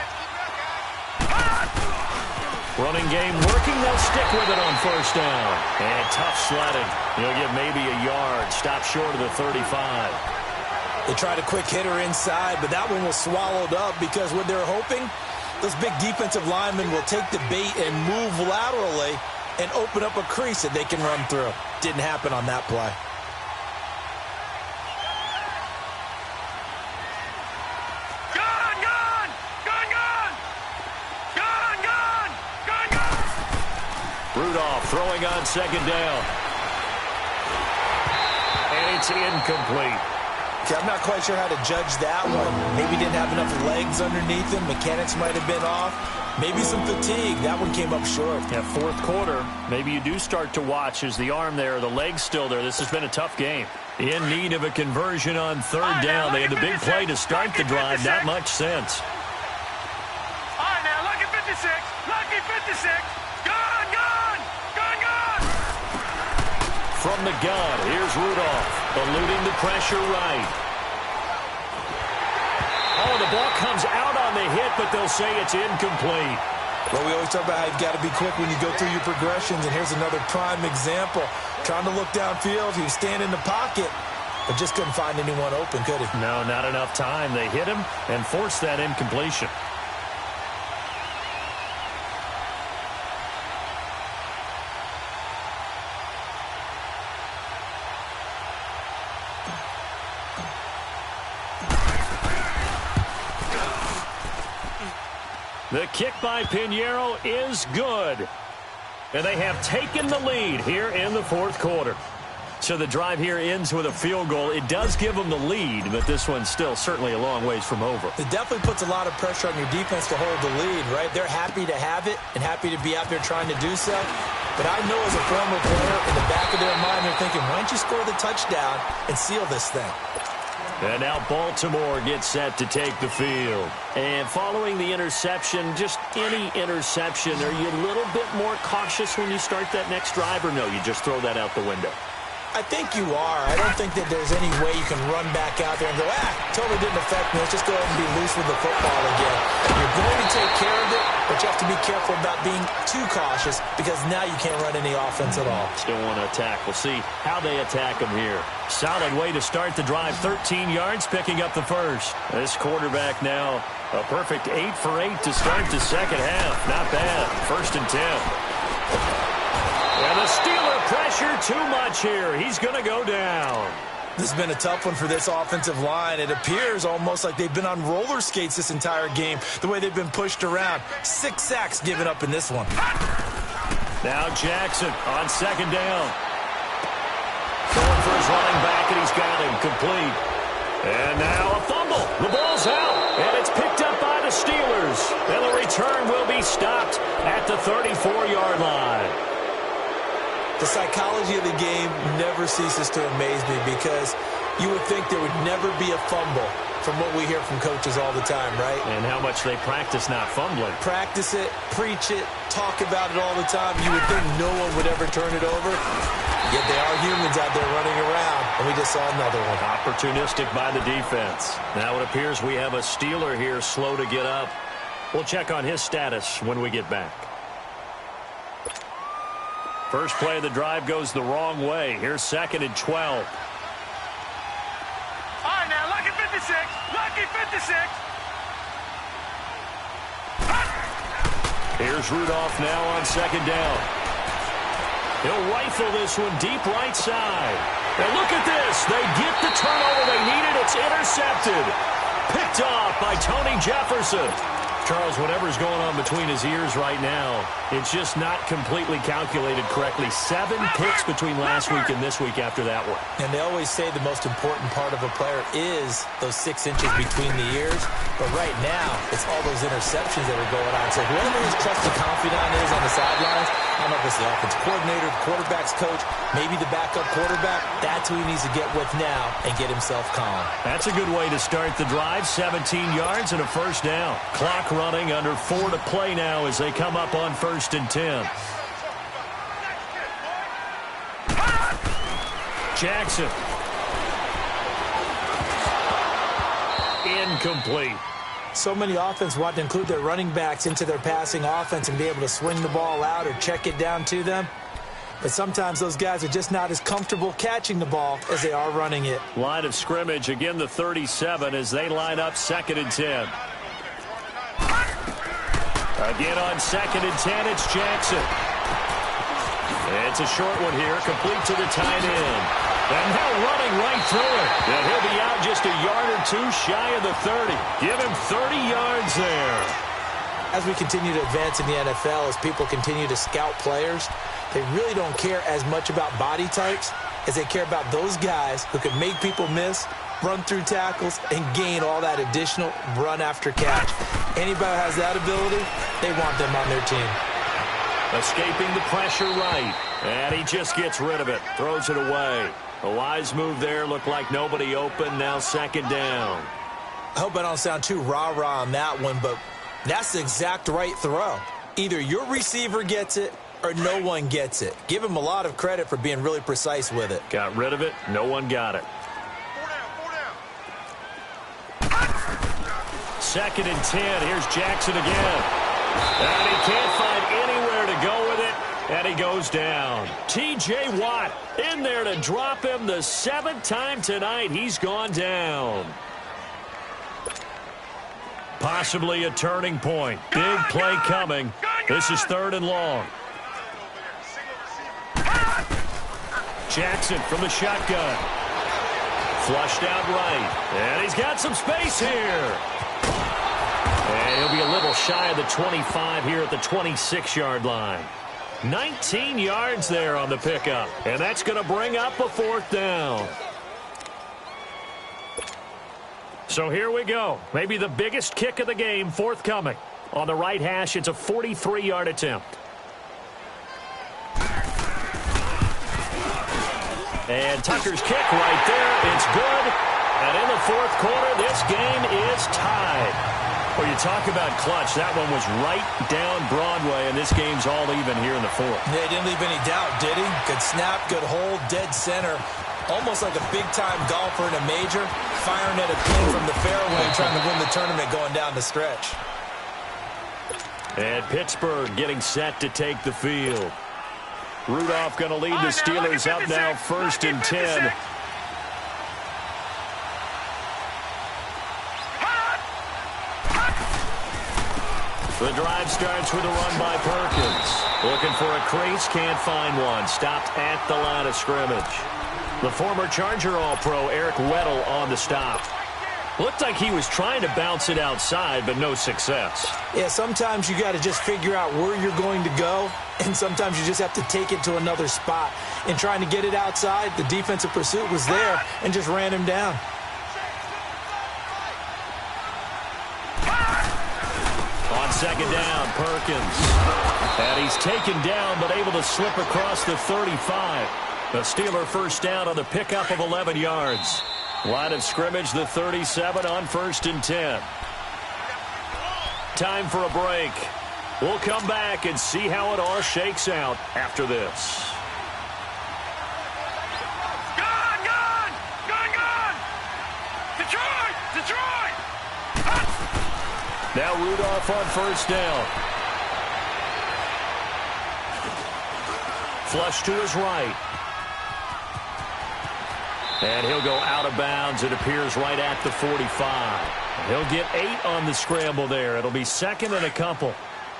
Running game working. They'll stick with it on first down. And tough sledding. He'll get maybe a yard. Stop short of the 35. They tried a quick hitter inside, but that one was swallowed up because what they're hoping, those big defensive linemen will take the bait and move laterally and open up a crease that they can run through. Didn't happen on that play. Rudolph throwing on second down. And it's incomplete. Okay, I'm not quite sure how to judge that one. Maybe didn't have enough legs underneath him. Mechanics might have been off. Maybe some fatigue. That one came up short. Yeah, fourth quarter, maybe you do start to watch as the arm there, the leg's still there. This has been a tough game. In need of a conversion on third down. They had the big play to start the drive. Not much sense. All right, now, lucky 56. Lucky 56. Gone, gone. Gone, gone. From the gun, here's Rudolph, eluding the pressure right. Oh, the ball comes out on the hit, but they'll say it's incomplete. Well, we always talk about how you've got to be quick when you go through your progressions, and here's another prime example. Trying to look downfield, he was standing in the pocket, but just couldn't find anyone open, could he? No, not enough time. They hit him and forced that incompletion. The kick by Pinheiro is good. And they have taken the lead here in the fourth quarter. So the drive here ends with a field goal. It does give them the lead, but this one's still certainly a long ways from over. It definitely puts a lot of pressure on your defense to hold the lead, right? They're happy to have it and happy to be out there trying to do so. But I know as a former player, in the back of their mind, they're thinking, why don't you score the touchdown and seal this thing? And now Baltimore gets set to take the field. And following the interception, just any interception, are you a little bit more cautious when you start that next drive, or no, you just throw that out the window? I think you are. I don't think that there's any way you can run back out there and go, totally didn't affect me. Let's just go ahead and be loose with the football again. You're going to take care of it, but you have to be careful about being too cautious because now you can't run any offense at all. Still want to attack. We'll see how they attack them here. Solid way to start the drive. 13 yards, picking up the first. This quarterback now, a perfect 8 for 8 to start the second half. Not bad. 1st and 10. And the Steeler pressure too much here. He's going to go down. This has been a tough one for this offensive line. It appears almost like they've been on roller skates this entire game, the way they've been pushed around. 6 sacks given up in this one. Now Jackson on second down. Going for his running back, and he's got him complete. And now a fumble. The ball's out, and it's picked up by the Steelers. And the return will be stopped at the 34-yard line. The psychology of the game never ceases to amaze me because you would think there would never be a fumble from what we hear from coaches all the time, right? And how much they practice not fumbling. Practice it, preach it, talk about it all the time. You would think no one would ever turn it over. Yet they are humans out there running around, and we just saw another one. Opportunistic by the defense. Now it appears we have a Steeler here slow to get up. We'll check on his status when we get back. First play of the drive goes the wrong way. Here's 2nd and 12. All right, now, lucky 56. Lucky 56. Here's Rudolph now on second down. He'll rifle this one deep right side. And look at this. They get the turnover they needed. It's intercepted. Picked off by Tony Jefferson. Charles, whatever's going on between his ears right now, it's just not completely calculated correctly. 7 picks between last week and this week after that one. And they always say the most important part of a player is those 6 inches between the ears. But right now, it's all those interceptions that are going on. So whoever his trusted confidant is on the sidelines, I don't know if it's the offensive coordinator, the quarterback's coach, maybe the backup quarterback, that's who he needs to get with now and get himself calm. That's a good way to start the drive. 17 yards and a first down. Clock running, under 4 to play now as they come up on 1st and 10. Jackson. Incomplete. So many offense want to include their running backs into their passing offense and be able to swing the ball out or check it down to them. But sometimes those guys are just not as comfortable catching the ball as they are running it. Line of scrimmage, again the 37 as they line up 2nd and 10. Again on 2nd and 10, it's Jackson. It's a short one here, complete to the tight end. And now running right through it. And he'll be out just a yard or 2 shy of the 30. Give him 30 yards there. as we continue to advance in the NFL, as people continue to scout players, they really don't care as much about body types as they care about those guys who can make people miss, run through tackles, and gain all that additional run after catch. Anybody who has that ability, they want them on their team. Escaping the pressure right, and he just gets rid of it, throws it away. A wise move there, looked like nobody open, now second down. I hope I don't sound too rah-rah on that one, but that's the exact right throw. Either your receiver gets it or no one gets it. Give him a lot of credit for being really precise with it. Got rid of it. No one got it. 2nd and 10. Here's Jackson again. And he can't find anywhere to go with it. And he goes down. T.J. Watt in there to drop him the 7th time tonight. He's gone down. Possibly a turning point. Big play coming. This is 3rd and long. Jackson from the shotgun. Flushed out right. And he's got some space here. And he'll be a little shy of the 25 here at the 26-yard line. 19 yards there on the pickup. And that's going to bring up a 4th down. So here we go. Maybe the biggest kick of the game forthcoming. On the right hash, it's a 43-yard attempt. And Tucker's kick right there. It's good. And in the 4th quarter, this game is tied. Well, you talk about clutch. That one was right down Broadway, and this game's all even here in the 4th. Yeah, he didn't leave any doubt, did he? Good snap, good hold, dead center. Almost like a big-time golfer in a major, firing at a pin from the fairway, trying to win the tournament going down the stretch. And Pittsburgh getting set to take the field. Rudolph going to lead the Steelers up now, 1st and 10. The drive starts with a run by Perkins. Looking for a crease, can't find one. Stopped at the line of scrimmage. The former Charger All-Pro Eric Weddle on the stop. Looked like he was trying to bounce it outside, but no success. Yeah, sometimes you got to just figure out where you're going to go, and sometimes you just have to take it to another spot. In trying to get it outside, the defensive pursuit was there and just ran him down. On 2nd down, Perkins. And he's taken down, but able to slip across the 35. The Steeler 1st down on the pickup of 11 yards. Line of scrimmage, the 37 on 1st and 10. Time for a break. We'll come back and see how it all shakes out after this. Detroit! Detroit! Now Rudolph on 1st down. Flush to his right. And he'll go out of bounds. It appears right at the 45. He'll get 8 on the scramble there. It'll be 2nd and a couple.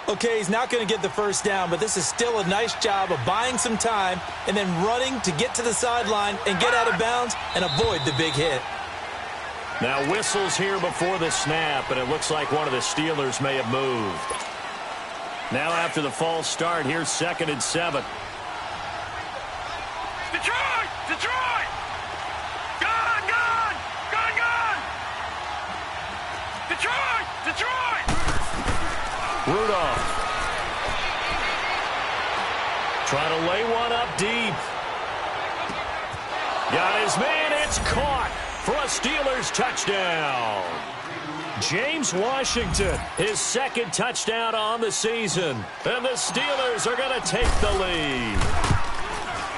Okay, he's not going to get the 1st down, but this is still a nice job of buying some time and then running to get to the sideline and get out of bounds and avoid the big hit. Now whistles here before the snap, and it looks like one of the Steelers may have moved. Now after the false start, here's 2nd and 7. Detroit! Detroit! Gone! Gone! Gone! Gone! Detroit! Detroit! Rudolph. Trying to lay one up deep. Got his man. It's caught for a Steelers touchdown. James Washington, his 2nd touchdown on the season. And the Steelers are going to take the lead.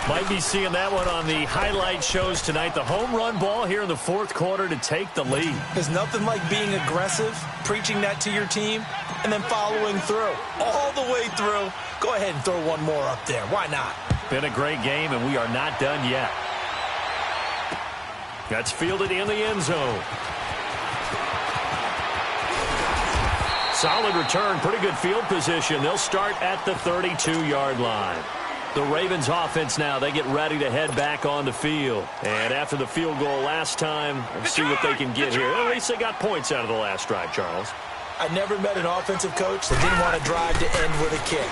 Might be seeing that one on the highlight shows tonight. The home run ball here in the 4th quarter to take the lead. There's nothing like being aggressive, preaching that to your team, and then following through. All the way through. Go ahead and throw one more up there. Why not? Been a great game, and we are not done yet. That's fielded in the end zone. Solid return, pretty good field position. They'll start at the 32-yard line. The Ravens offense now, they get ready to head back on the field. And after the field goal last time, we'll see what they can get here. At least they got points out of the last drive, Charles. I never met an offensive coach that didn't want to drive to end with a kick.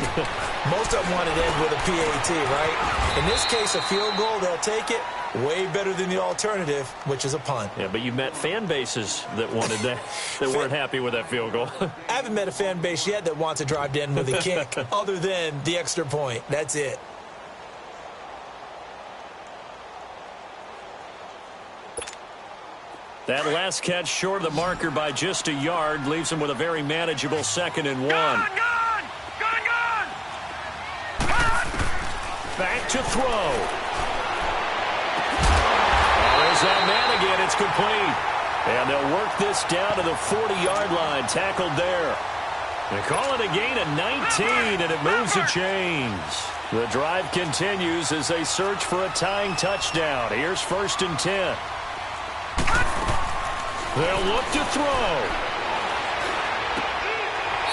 Most of them want to end with a PAT, right? In this case, a field goal, they'll take it. Way better than the alternative, which is a punt. Yeah, but you met fan bases that wanted that, that weren't happy with that field goal. I haven't met a fan base yet that wants to drive to end with a kick, other than the extra point. That's it. That last catch short of the marker by just a yard leaves him with a very manageable 2nd and 1. Gone! Back to throw. There's that man again. It's complete. And they'll work this down to the 40-yard line. Tackled there. They call it a gain of 19, and it moves the chains. The drive continues as they search for a tying touchdown. Here's 1st and 10. They'll look to throw.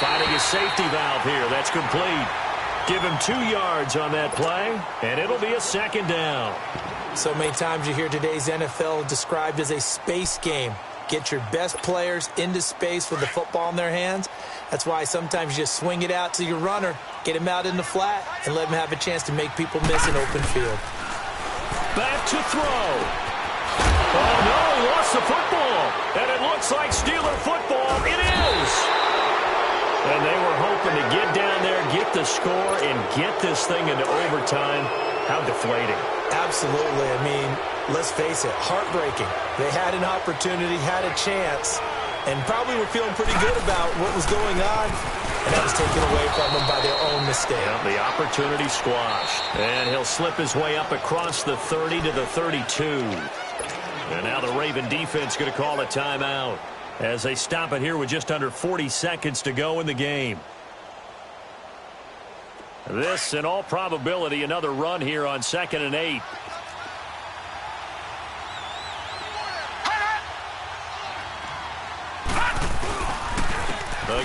Finding a safety valve here. That's complete. Give him 2 yards on that play, and it'll be a 2nd down. So many times you hear today's NFL described as a space game. Get your best players into space with the football in their hands. That's why sometimes you just swing it out to your runner, get him out in the flat, and let him have a chance to make people miss an open field. Back to throw. Oh, no, he lost the football. And it looks like Steeler football. It is. And they were hoping to get down there, get the score, and get this thing into overtime. How deflating. Absolutely. I mean, let's face it, heartbreaking. They had an opportunity, had a chance, and probably were feeling pretty good about what was going on, and that was taken away from them by their own mistake. Yeah, the opportunity squashed. And he'll slip his way up across the 30 to the 32. And now the Raven defense going to call a timeout as they stop it here with just under 40 seconds to go in the game. This, in all probability, another run here on 2nd and 8.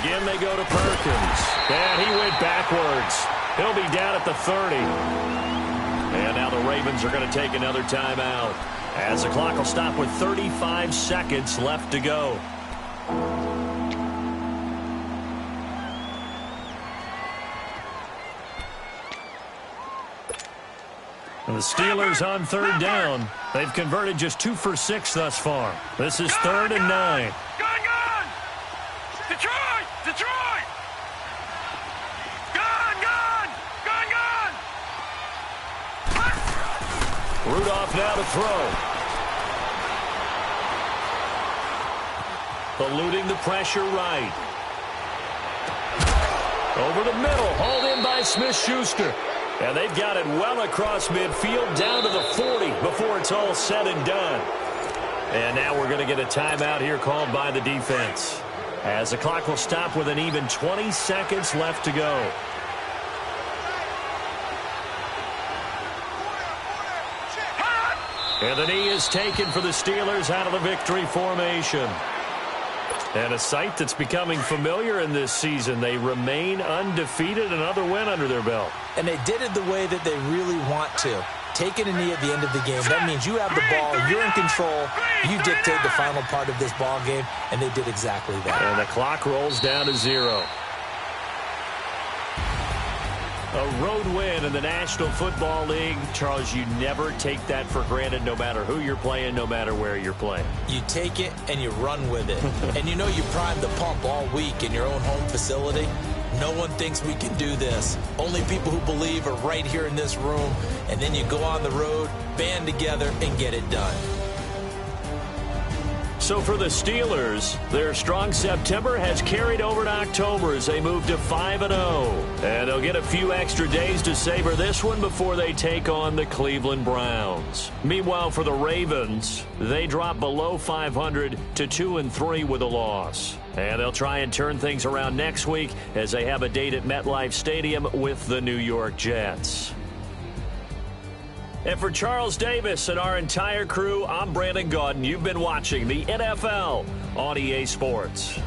Again, they go to Perkins. And he went backwards. He'll be down at the 30. And now the Ravens are going to take another timeout as the clock will stop with 35 seconds left to go. And the Steelers on 3rd down. They've converted just 2 for 6 thus far. This is 3rd and 9. Gone! Detroit! Detroit! Gone! Rudolph now to throw. Eluding the pressure right. Over the middle, hauled in by Smith-Schuster. And they've got it well across midfield, down to the 40 before it's all said and done. And now we're going to get a timeout here called by the defense, as the clock will stop with an even 20 seconds left to go. And the knee is taken for the Steelers out of the victory formation. And a sight that's becoming familiar in this season. They remain undefeated, another win under their belt. And they did it the way that they really want to. Taking a knee at the end of the game. That means you have the ball, you're in control, you dictate the final part of this ball game, and they did exactly that. And the clock rolls down to 0. A road win in the National Football League. Charles, you never take that for granted, no matter who you're playing, no matter where you're playing. You take it and you run with it. And you know you primed the pump all week in your own home facility. No one thinks we can do this. Only people who believe are right here in this room. And then you go on the road, band together, and get it done. So for the Steelers, their strong September has carried over to October as they move to 5-0. And they'll get a few extra days to savor this one before they take on the Cleveland Browns. Meanwhile, for the Ravens, they drop below 500 to 2-3 with a loss. And they'll try and turn things around next week as they have a date at MetLife Stadium with the New York Jets. And for Charles Davis and our entire crew, I'm Brandon Gaudin. You've been watching the NFL on EA Sports.